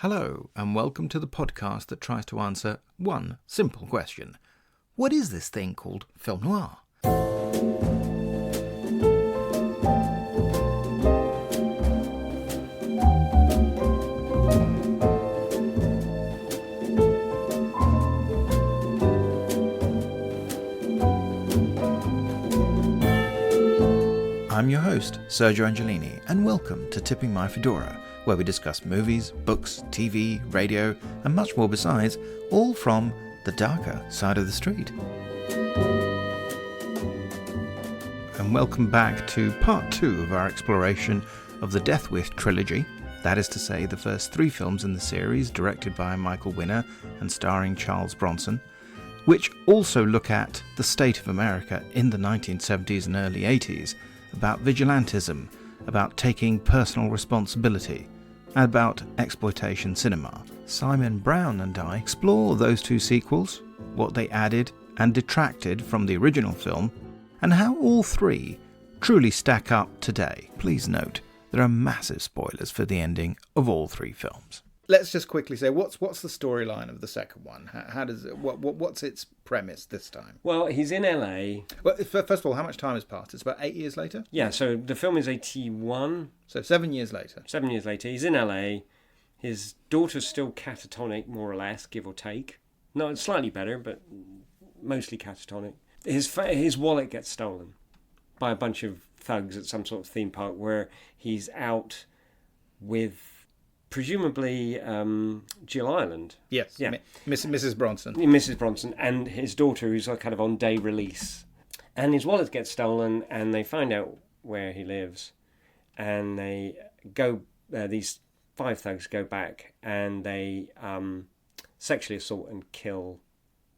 Hello, and welcome to the podcast that tries to answer one simple question. What is this thing called film noir? I'm your host, Sergio Angelini, and welcome to Tipping My Fedora, where we discuss movies, books, TV, radio, and much more besides, all from the darker side of the street. And welcome back to part 2 of our exploration of the Death Wish trilogy, that is to say the first 3 films in the series directed by Michael Winner and starring Charles Bronson, which also look at the state of America in the 1970s and early 80s, about vigilantism, about taking personal responsibility, and about exploitation cinema. Simon Brown and I explore those 2 sequels, what they added and detracted from the original film, and how all 3 truly stack up today. Please note, there are massive spoilers for the ending of all 3 films. Let's just quickly say, what's the storyline of the second one? How does it? What's its premise this time? Well, he's in LA. Well, first of all, how much time has passed? It's about 8 years later? Yeah, so the film is 81. So 7 years later. 7 years later. He's in LA. His daughter's still catatonic, more or less, give or take. No, it's slightly better, but mostly catatonic. His wallet gets stolen by a bunch of thugs at some sort of theme park where he's out with presumably Jill Ireland. Yes, yeah. Mrs. Bronson. Mrs. Bronson and his daughter, who's kind of on day release. And his wallet gets stolen, and they find out where he lives. And they go, these 5 thugs go back, and they sexually assault and kill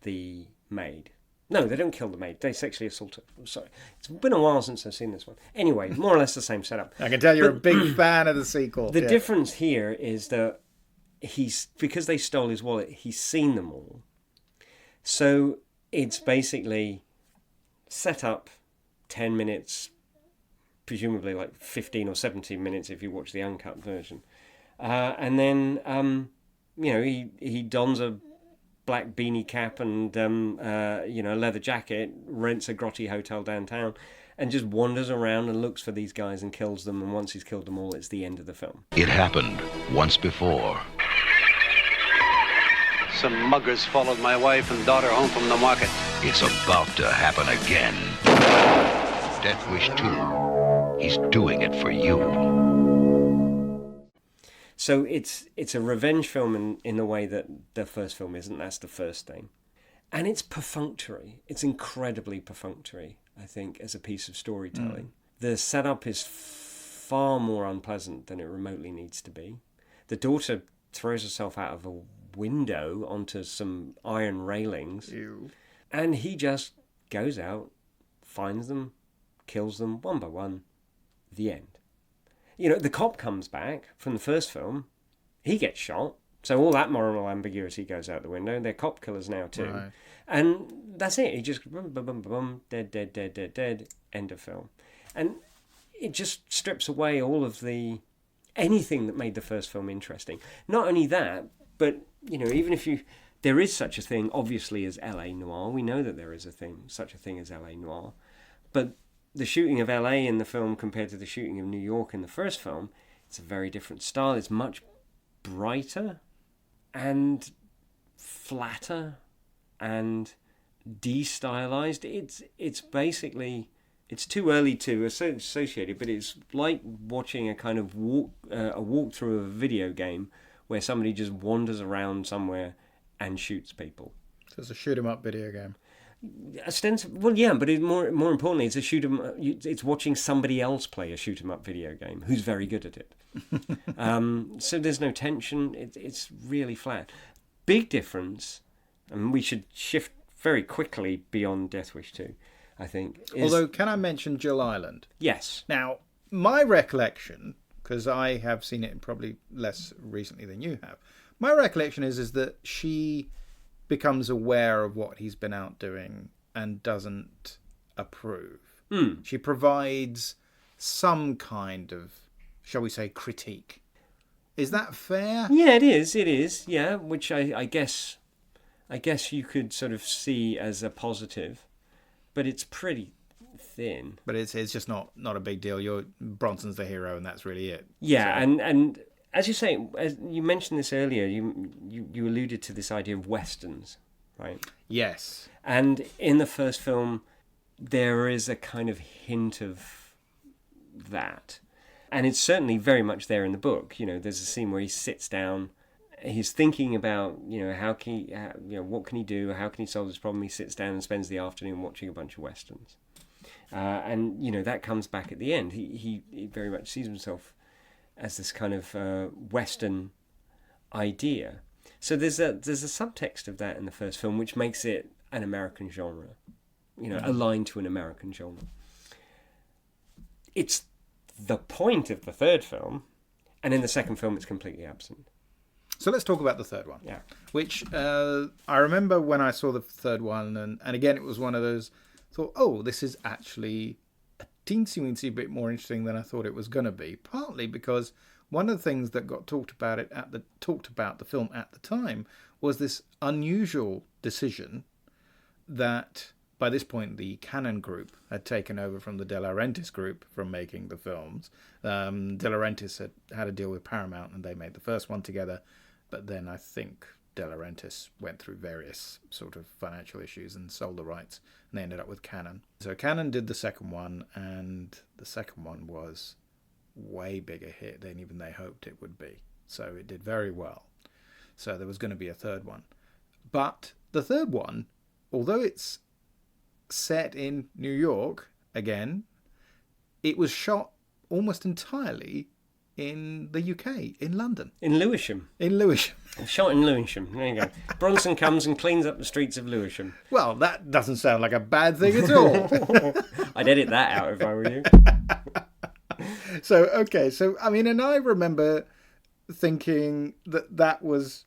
the maid. No, they don't kill the maid. They sexually assault her. I'm sorry. It's been a while since I've seen this one. Anyway, more or less the same setup. I can tell you're a big fan of the sequel. The difference here is that because they stole his wallet, he's seen them all. So it's basically set up 10 minutes, presumably like 15 or 17 minutes if you watch the uncut version. And then, he dons a black beanie cap and a leather jacket, rents a grotty hotel downtown, and just wanders around and looks for these guys and kills them. And once he's killed them all, it's the end of the film. It happened once before. Some muggers followed my wife and daughter home from the market. It's about to happen again. Death Wish 2. He's doing it for you. So it's a revenge film in the way that the first film isn't. That's the first thing. And it's perfunctory. It's incredibly perfunctory, I think, as a piece of storytelling. The setup is far more unpleasant than it remotely needs to be. The daughter throws herself out of a window onto some iron railings. Ew. And he just goes out, finds them, kills them one by one. The end. The cop comes back from the first film. He gets shot. So all that moral ambiguity goes out the window. They're cop killers now too. Right. And that's it. He just boom, boom, boom, boom, dead, dead, dead, dead, dead. End of film. And it just strips away all of anything that made the first film interesting. Not only that, but, even if there is such a thing, obviously, as LA Noir. We know that there is such a thing as LA Noir. But the shooting of LA in the film compared to the shooting of New York in the first film, it's a very different style. It's much brighter and flatter and de-stylized. It's basically, it's too early to associate it, but it's like watching a kind of walkthrough of a video game where somebody just wanders around somewhere and shoots people. So it's a shoot-'em-up video game. Well, yeah, but more importantly, it's a it's watching somebody else play a shoot 'em up video game who's very good at it. So there's no tension. It's really flat. Big difference, and we should shift very quickly beyond Death Wish 2, I think. Although, can I mention Jill Ireland? Yes. Now, my recollection, because I have seen it probably less recently than you have, my recollection is that she becomes aware of what he's been out doing and doesn't approve. She provides some kind of, shall we say, critique. Is that fair? Yeah, it is. It is. Yeah, which I guess you could sort of see as a positive, but it's pretty thin. But it's just not a big deal. Bronson's the hero, and that's really it. Yeah, So- and as you say, as you mentioned this earlier, you alluded to this idea of westerns, right? Yes. And in the first film, there is a kind of hint of that. And it's certainly very much there in the book. There's a scene where he sits down, he's thinking about, what can he do? How can he solve this problem? He sits down and spends the afternoon watching a bunch of westerns. And that comes back at the end. He very much sees himself as this kind of Western idea. So there's a subtext of that in the first film, which makes it an American genre, aligned to an American genre. It's the point of the third film, and in the second film it's completely absent. So let's talk about the third one. Yeah. Which I remember when I saw the third one, and again it was one of those, thought, oh, this is actually a teensy-weensy bit more interesting than I thought it was going to be. Partly because one of the things that got talked about the film at the time was this unusual decision that by this point the Cannon Group had taken over from the De Laurentiis Group from making the films. De Laurentiis had a deal with Paramount and they made the first one together, but then I think De Laurentiis went through various sort of financial issues and sold the rights, and they ended up with Cannon. So Cannon did the second one, and the second one was way bigger hit than even they hoped it would be. So it did very well. So there was going to be a third one. But the third one, although it's set in New York again, it was shot almost entirely in the UK, in London. In Lewisham. In Lewisham. Shot in Lewisham. There you go. Bronson comes and cleans up the streets of Lewisham. Well, that doesn't sound like a bad thing at all. I'd edit that out if I were you. So, I mean, and I remember thinking that was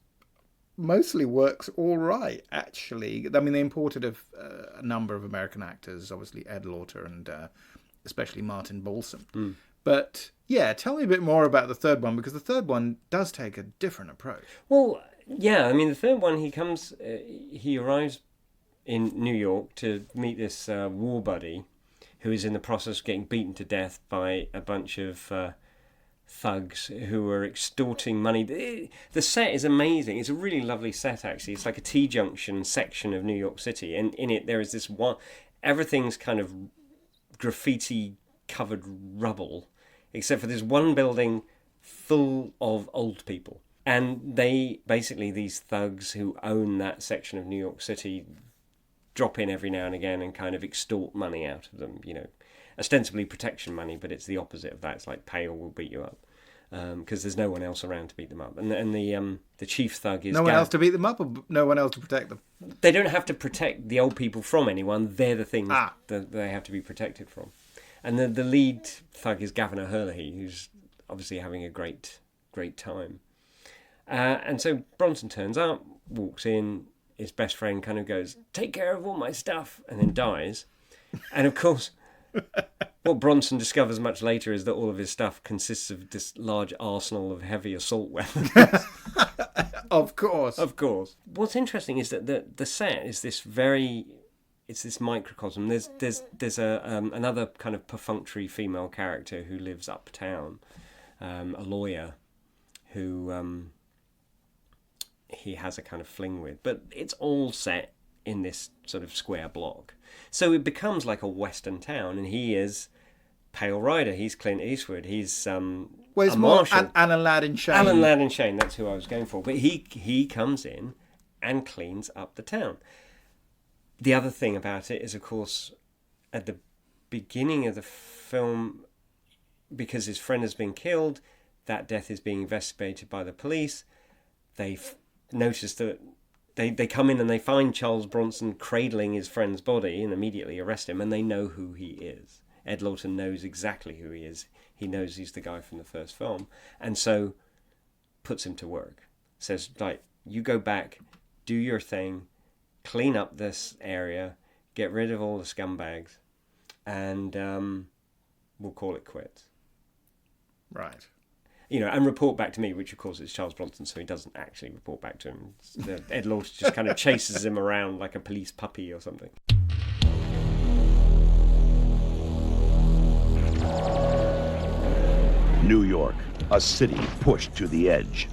mostly works all right, actually. I mean, they imported a number of American actors, obviously Ed Lauter and especially Martin Balsam. Mm. But, yeah, tell me a bit more about the third one, because the third one does take a different approach. Well, yeah, I mean, the third one, he arrives in New York to meet this war buddy who is in the process of getting beaten to death by a bunch of thugs who are extorting money. The set is amazing. It's a really lovely set, actually. It's like a T-junction section of New York City, and in it there is this one... Everything's kind of graffiti-covered rubble, except for this one building full of old people. And these thugs who own that section of New York City drop in every now and again and kind of extort money out of them, ostensibly protection money, but it's the opposite of that. It's like pay or we'll beat you up, because there's no one else around to beat them up. And the chief thug is... No one else to beat them up, or no one else to protect them? They don't have to protect the old people from anyone. They're the things that they have to be protected from. And the lead thug is Governor Herlihy, who's obviously having a great time. And so Bronson turns up, walks in, his best friend kind of goes, "Take care of all my stuff," and then dies. And of course, what Bronson discovers much later is that all of his stuff consists of this large arsenal of heavy assault weapons. Of course. What's interesting is that the set is this it's this microcosm. There's another kind of perfunctory female character who lives uptown, a lawyer who he has a kind of fling with, but it's all set in this sort of square block. So it becomes like a western town, and he is Pale Rider. He's Clint Eastwood. He's well, it's a more marshal. Alan Ladd Shane. Alan Ladd Shane, that's who I was going for. But he comes in and cleans up the town. The other thing about it is, of course, at the beginning of the film, because his friend has been killed, that death is being investigated by the police. They've noticed that they come in and they find Charles Bronson cradling his friend's body and immediately arrest him, and they know who he is. Ed Lawton knows exactly who he is. He knows he's the guy from the first film, and so puts him to work. Says, like, you go back, do your thing, clean up this area, get rid of all the scumbags, and we'll call it quits. Right. and report back to me, which of course is Charles Bronson, so he doesn't actually report back to him. Ed Lawton just kind of chases him around like a police puppy or something. New York, a city pushed to the edge.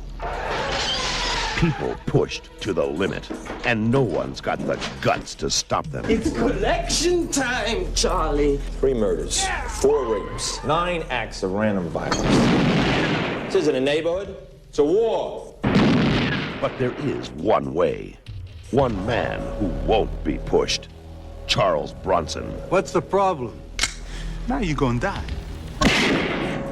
People pushed to the limit, and no one's got the guts to stop them. It's collection time, Charlie. 3 murders, 4 rapes, 9 acts of random violence. This isn't a neighborhood, it's a war. But there is one way. One man who won't be pushed. Charles Bronson. What's the problem? Now you're gonna die.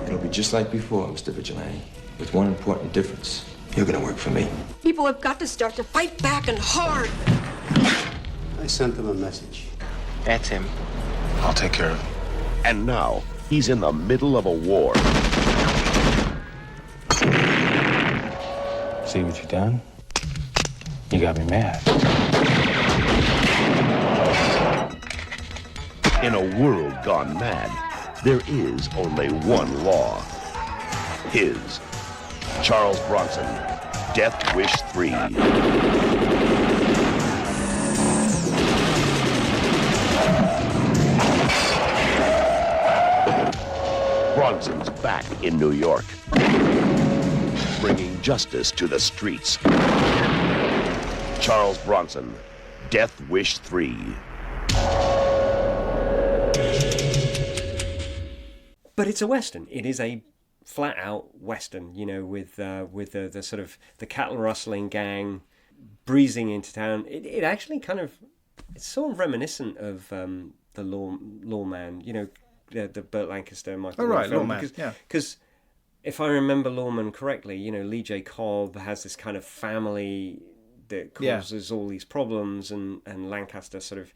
It'll be just like before, Mr. Vigilante, with one important difference. You're gonna work for me. People have got to start to fight back and hard. I sent them a message. That's him. I'll take care of him. And now, he's in the middle of a war. See what you done? You got me mad. In a world gone mad, there is only one law. His. Charles Bronson, Death Wish 3. Bronson's back in New York, bringing justice to the streets. Charles Bronson, Death Wish 3. But it's a Western. It is a flat-out Western, with the sort of the cattle rustling gang breezing into town. It actually it's sort of reminiscent of the Lawman, the Burt Lancaster, Michael. Oh right, film, Lawman. Because if I remember Lawman correctly, Lee J. Cobb has this kind of family that causes all these problems, and Lancaster sort of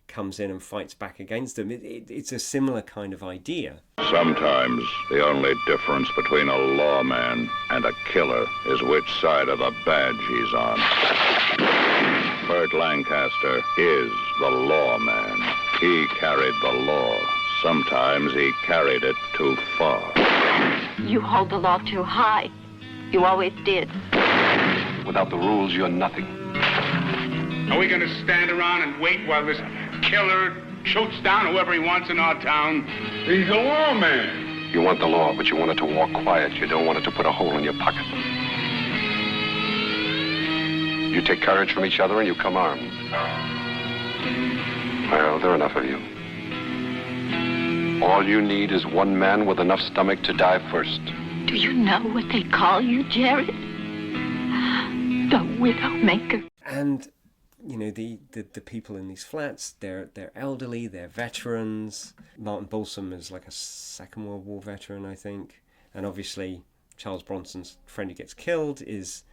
comes in and fights back against them. It's a similar kind of idea. Sometimes the only difference between a lawman and a killer is which side of the badge he's on. Burt Lancaster is the lawman. He carried the law. Sometimes he carried it too far. You hold the law too high. You always did. Without the rules, you're nothing. Are we going to stand around and wait while this killer shoots down whoever he wants in our town? He's a lawman. You want the law, but you want it to walk quiet. You don't want it to put a hole in your pocket. You take courage from each other and you come armed. Well, there are enough of you. All you need is one man with enough stomach to die first. Do you know what they call you, Jared? The Widowmaker. And the people in these flats, they're elderly, they're veterans. Martin Balsam is like a Second World War veteran, I think. And obviously, Charles Bronson's friend who gets killed is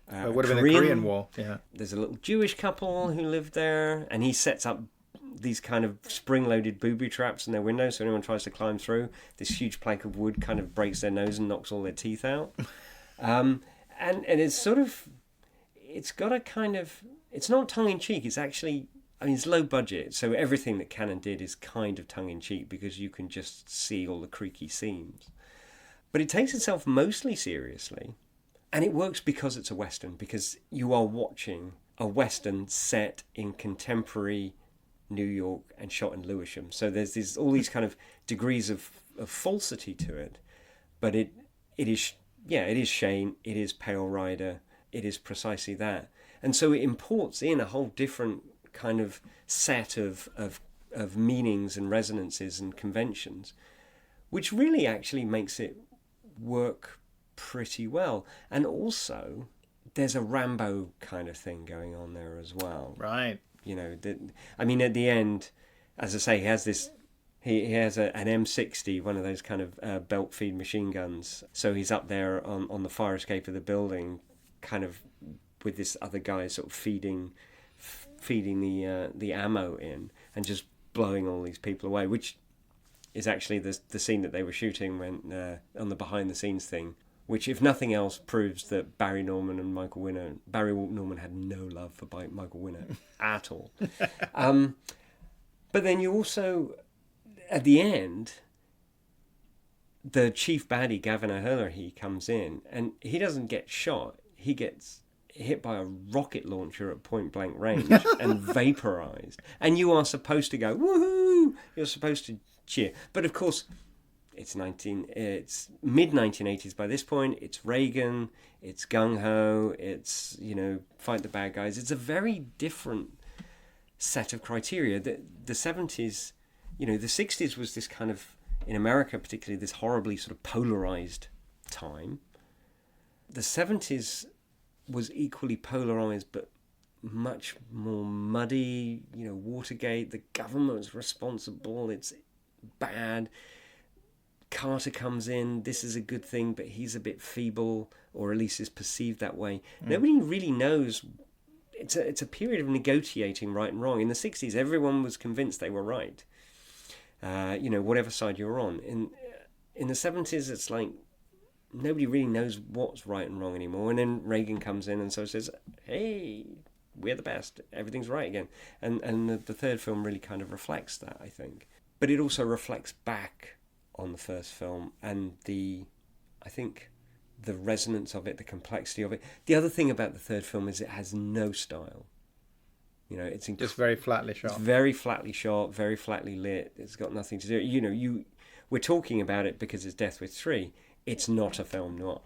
would have been the Korean War. Yeah. There's a little Jewish couple who live there, and he sets up these kind of spring-loaded booby traps in their windows, so anyone tries to climb through, this huge plank of wood kind of breaks their nose and knocks all their teeth out. And it's sort of, it's got a kind of, it's not tongue-in-cheek, it's actually, it's low budget, so everything that Cannon did is kind of tongue-in-cheek because you can just see all the creaky seams. But it takes itself mostly seriously, and it works because it's a Western, because you are watching a Western set in contemporary New York and shot in Lewisham. So there's all these kind of degrees of falsity to it, but it is Shane, it is Pale Rider, it is precisely that. And so it imports in a whole different kind of set of meanings and resonances and conventions, which really actually makes it work pretty well. And also, there's a Rambo kind of thing going on there as well. Right. At the end, as I say, he has this. He has an M60, one of those kind of belt feed machine guns. So he's up there on the fire escape of the building, kind of with this other guy sort of feeding the ammo in and just blowing all these people away, which is actually the scene that they were shooting when on the behind the scenes thing, which if nothing else proves that Barry Norman had no love for Michael Winner at all. But then you also, at the end, the chief baddie, Gavin O'Herlihy, comes in, and he doesn't get shot. He gets hit by a rocket launcher at point blank range and vaporized. And you are supposed to go, woohoo! You're supposed to cheer. But of course, it's mid-1980s by this point. It's Reagan, it's gung-ho, it's, fight the bad guys. It's a very different set of criteria. The 70s, the 60s was this kind of, in America particularly, this horribly sort of polarized time. The 70s was equally polarized, but much more muddy. Watergate, the government was responsible, it's bad. Carter comes in, this is a good thing, but he's a bit feeble, or at least is perceived that way. Nobody really knows. It's a period of negotiating right and wrong. In the 60s, everyone was convinced they were right. Whatever side you're on. In the 70s, it's like nobody really knows what's right and wrong anymore. And then Reagan comes in and so says, hey, we're the best. Everything's right again. And the third film really kind of reflects that, I think. But it also reflects back on the first film and the resonance of it, the complexity of it. The other thing about the third film is it has no style. It's just very flatly shot. It's very flatly shot, very flatly lit. It's got nothing to do. We're talking about it because it's Death Wish 3. It's not a film noir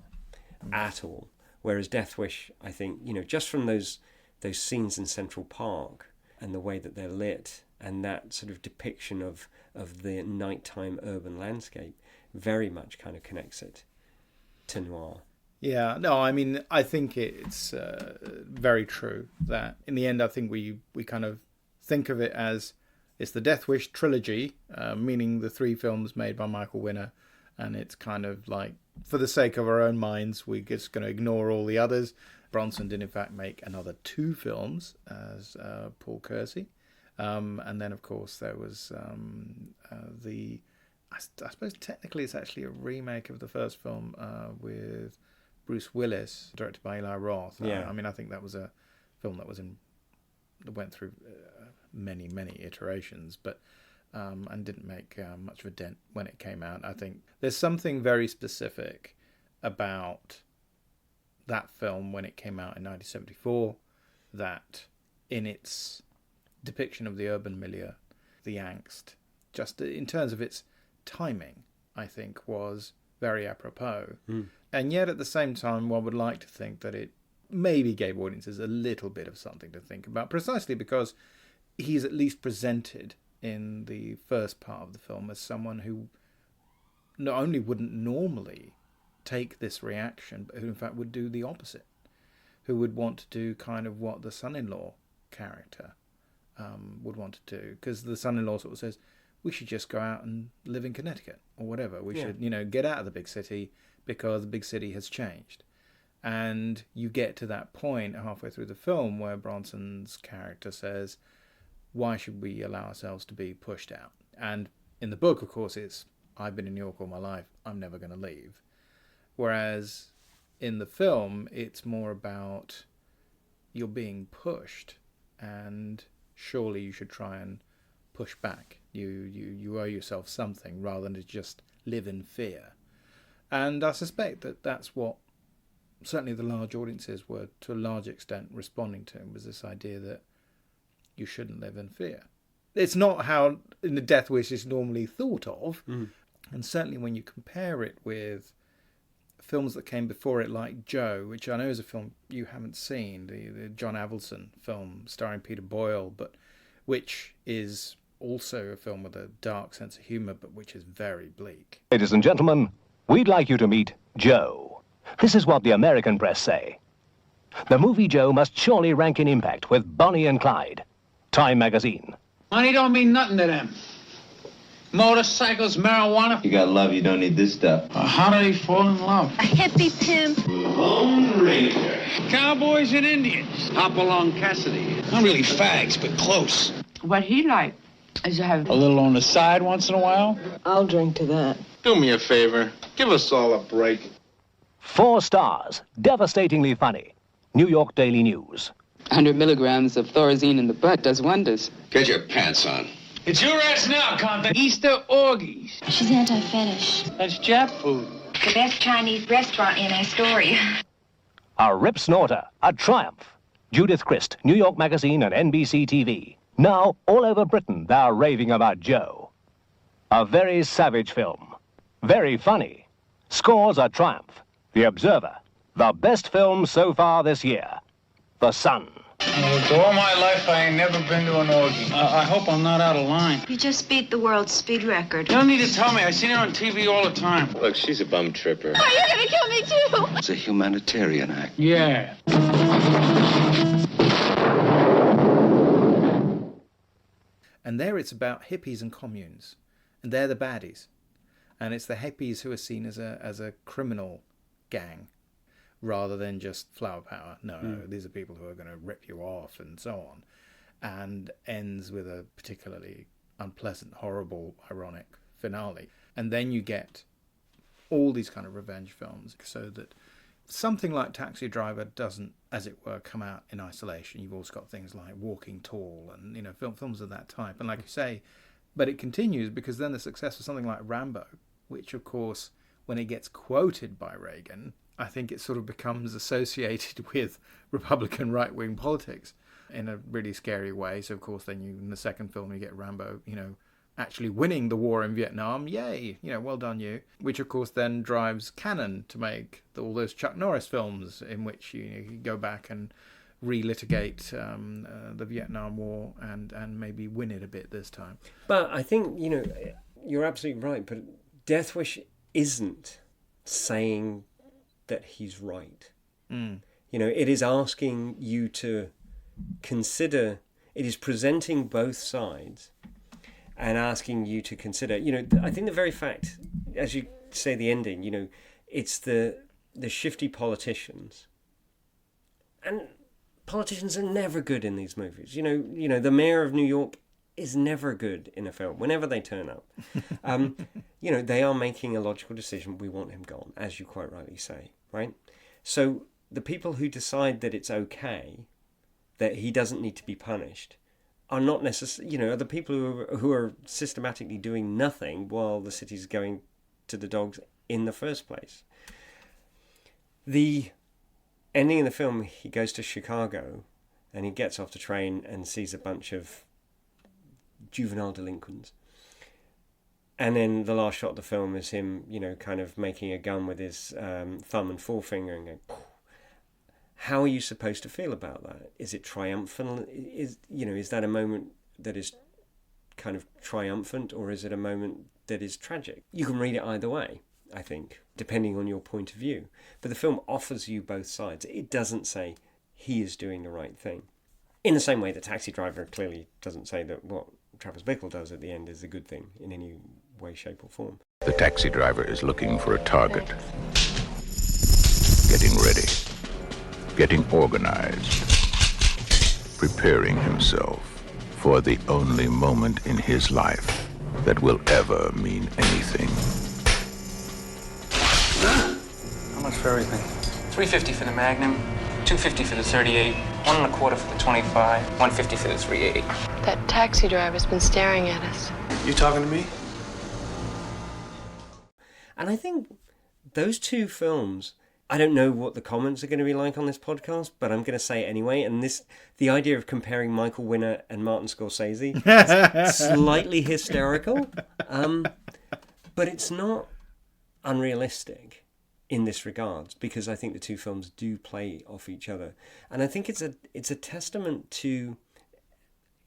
at all. Whereas Death Wish, I think, just from those scenes in Central Park and the way that they're lit and that sort of depiction of the nighttime urban landscape very much kind of connects it to noir. Yeah, no, I mean, I think it's very true that in the end, I think we kind of think of it as it's the Death Wish trilogy, meaning the 3 films made by Michael Winner, and it's kind of like, for the sake of our own minds, we're just going to ignore all the others. Bronson did, in fact, make another 2 films as Paul Kersey. And then, of course, there was I suppose technically it's actually a remake of the first film with Bruce Willis, directed by Eli Roth. Yeah. I think that was a film that went through many iterations, but and didn't make much of a dent when it came out. I think there's something very specific about that film when it came out in 1974 that in its depiction of the urban milieu, the angst, just in terms of its timing, I think was very apropos. And yet at the same time, one would like to think that it maybe gave audiences a little bit of something to think about, precisely because he's at least presented in the first part of the film as someone who not only wouldn't normally take this reaction, but who in fact would do the opposite, who would want to do kind of what the son-in-law character would want to do, because the son-in-law sort of says, we should just go out and live in Connecticut or whatever. We should, get out of the big city because the big city has changed. And you get to that point halfway through the film where Bronson's character says, why should we allow ourselves to be pushed out? And in the book, of course, it's, I've been in New York all my life, I'm never going to leave. Whereas in the film, it's more about you're being pushed and surely you should try and push back. You owe yourself something rather than to just live in fear. And I suspect that that's what certainly the large audiences were to a large extent responding to, was this idea that you shouldn't live in fear. It's not how in the Death Wish is normally thought of. And certainly when you compare it with films that came before it, like Joe, which I know is a film you haven't seen, the John Avildsen film starring Peter Boyle, but which is also a film with a dark sense of humour, but which is very bleak. Ladies and gentlemen, we'd like you to meet Joe. This is what the American press say. The movie Joe must surely rank in impact with Bonnie and Clyde. Time magazine. Money don't mean nothing to them. Motorcycles, marijuana. You got love, you don't need this stuff. How do they fall in love? A hippie pimp. Lone Ranger. Cowboys and Indians. Hopalong Cassidy. Not really fags, but close. What he like is to have a little on the side once in a while. I'll drink to that. Do me a favor. Give us all a break. 4 stars. Devastatingly funny. New York Daily News. 100 milligrams of Thorazine in the butt does wonders. Get your pants on. It's your ass now, Compton. Easter orgies. She's anti-fetish. That's Jap food. The best Chinese restaurant in Astoria. A rip snorter, a triumph. Judith Christ, New York Magazine and NBC TV. Now, all over Britain, they're raving about Joe. A very savage film. Very funny. Scores a triumph. The Observer. The best film so far this year. The Sun. All my life, I ain't never been to an orgy. I hope I'm not out of line. You just beat the world's speed record. You don't need to tell me. I seen her on TV all the time. Look, she's a bum tripper. Oh, you're gonna kill me too! It's a humanitarian act. Yeah. And there it's about hippies and communes. And they're the baddies. And it's the hippies who are seen as a criminal gang, rather than just flower power. No, these are people who are going to rip you off and so on. And ends with a particularly unpleasant, horrible, ironic finale. And then you get all these kind of revenge films, so that something like Taxi Driver doesn't, as it were, come out in isolation. You've also got things like Walking Tall and, films of that type. And like you say, but it continues because then the success of something like Rambo, which of course, when it gets quoted by Reagan, I think it sort of becomes associated with Republican right-wing politics in a really scary way. So of course, then in the second film, you get Rambo, actually winning the war in Vietnam. Yay, well done you. Which of course then drives Cannon to make all those Chuck Norris films in which you go back and relitigate the Vietnam War and maybe win it a bit this time. But I think, you're absolutely right. But Death Wish isn't saying that he's right. It is asking you to consider, it is presenting both sides and asking you to consider, I think the very fact, as you say, the ending, it's the shifty politicians. And politicians are never good in these movies. The mayor of New York is never good in a film, whenever they turn up. They are making a logical decision. We want him gone, as you quite rightly say, right? So the people who decide that it's okay, that he doesn't need to be punished, are not necessarily, are the people who are systematically doing nothing while the city's going to the dogs in the first place. The ending of the film, he goes to Chicago and he gets off the train and sees a bunch of juvenile delinquents. And then the last shot of the film is him, kind of making a gun with his thumb and forefinger and going, how are you supposed to feel about that? Is it triumphant? Is that a moment that is kind of triumphant, or is it a moment that is tragic? You can read it either way, I think, depending on your point of view. But the film offers you both sides. It doesn't say he is doing the right thing. In the same way that Taxi Driver clearly doesn't say that what Travis Bickle does at the end is a good thing in any way, shape or form. The taxi driver is looking for a target. Getting ready. Getting organized. Preparing himself for the only moment in his life that will ever mean anything. How much for everything? $350 for the Magnum, $250 for the 38, $1.25 for the 25, $150 for the 380. That taxi driver's been staring at us. You talking to me? And I think those two films, I don't know what the comments are going to be like on this podcast, but I'm going to say it anyway. And the idea of comparing Michael Winner and Martin Scorsese is slightly hysterical, but it's not unrealistic in this regard, because I think the two films do play off each other. And I think it's a testament to,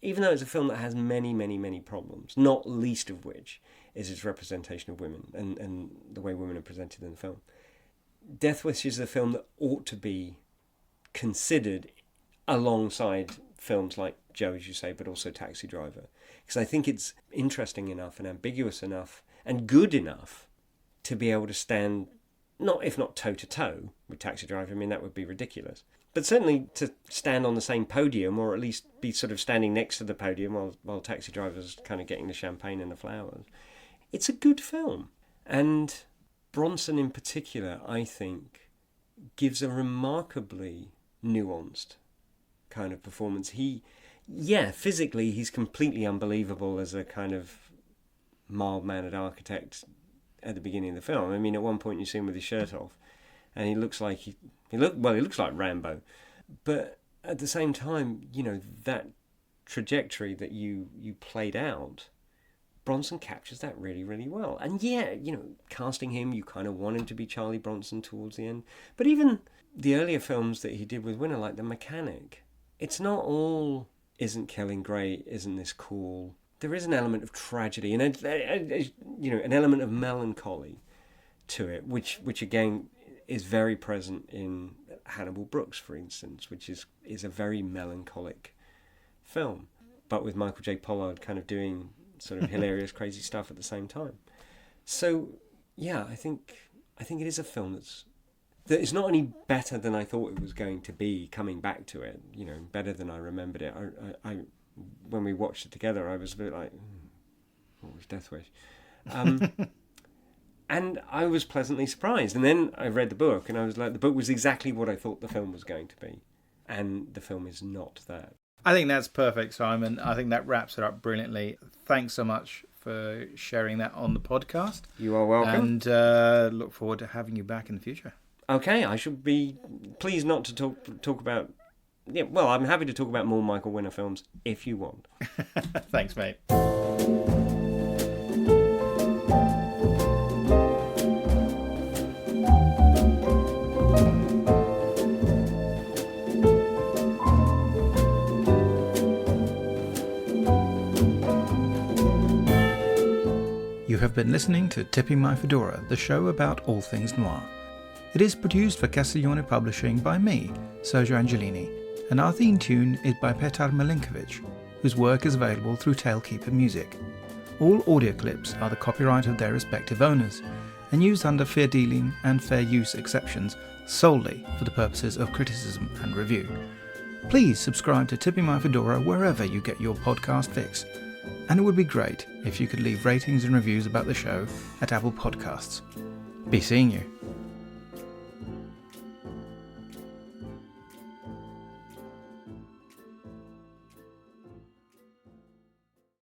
even though it's a film that has many, many, many problems, not least of which is its representation of women and the way women are presented in the film, Death Wish is a film that ought to be considered alongside films like Joe, as you say, but also Taxi Driver. Because I think it's interesting enough and ambiguous enough and good enough to be able to stand, if not toe-to-toe with Taxi Driver. I mean, that would be ridiculous. But certainly to stand on the same podium, or at least be sort of standing next to the podium while Taxi Driver's kind of getting the champagne and the flowers. It's a good film. And Bronson in particular, I think, gives a remarkably nuanced kind of performance. yeah, physically he's completely unbelievable as a kind of mild-mannered architect at the beginning of the film. I mean, at one point you see him with his shirt off, and he looks like he looks like Rambo. But at the same time, you know, that trajectory that you played out, Bronson captures that really, really well. And yeah, you know, casting him, you kind of want him to be Charlie Bronson towards the end. But even the earlier films that he did with Winner, like The Mechanic, it's not all isn't killing great, isn't this cool. There is an element of tragedy and you know, an element of melancholy to it, which again is very present in Hannibal Brooks, for instance, which is a very melancholic film, but with Michael J. Pollard kind of doing sort of hilarious, crazy stuff at the same time. So yeah, I think it is a film that is not only better than I thought it was going to be, coming back to it, you know, better than I remembered it. I when we watched it together, I was a bit like, what was Death Wish? And I was pleasantly surprised. And then I read the book, and I was like, the book was exactly what I thought the film was going to be. And the film is not that. I think that's perfect, Simon. I think that wraps it up brilliantly. Thanks so much for sharing that on the podcast. You are welcome. And look forward to having you back in the future. Okay, I should be pleased not to talk about... Yeah, well, I'm happy to talk about more Michael Winner films if you want. Thanks, mate. You have been listening to Tipping My Fedora, the show about all things noir. It is produced for Castiglione Publishing by me, Sergio Angelini, and our theme tune is by Petar Milinkovic, whose work is available through Tailkeeper Music. All audio clips are the copyright of their respective owners, and used under fair dealing and fair use exceptions solely for the purposes of criticism and review. Please subscribe to Tipping My Fedora wherever you get your podcast fix, and it would be great if you could leave ratings and reviews about the show at Apple Podcasts. Be seeing you.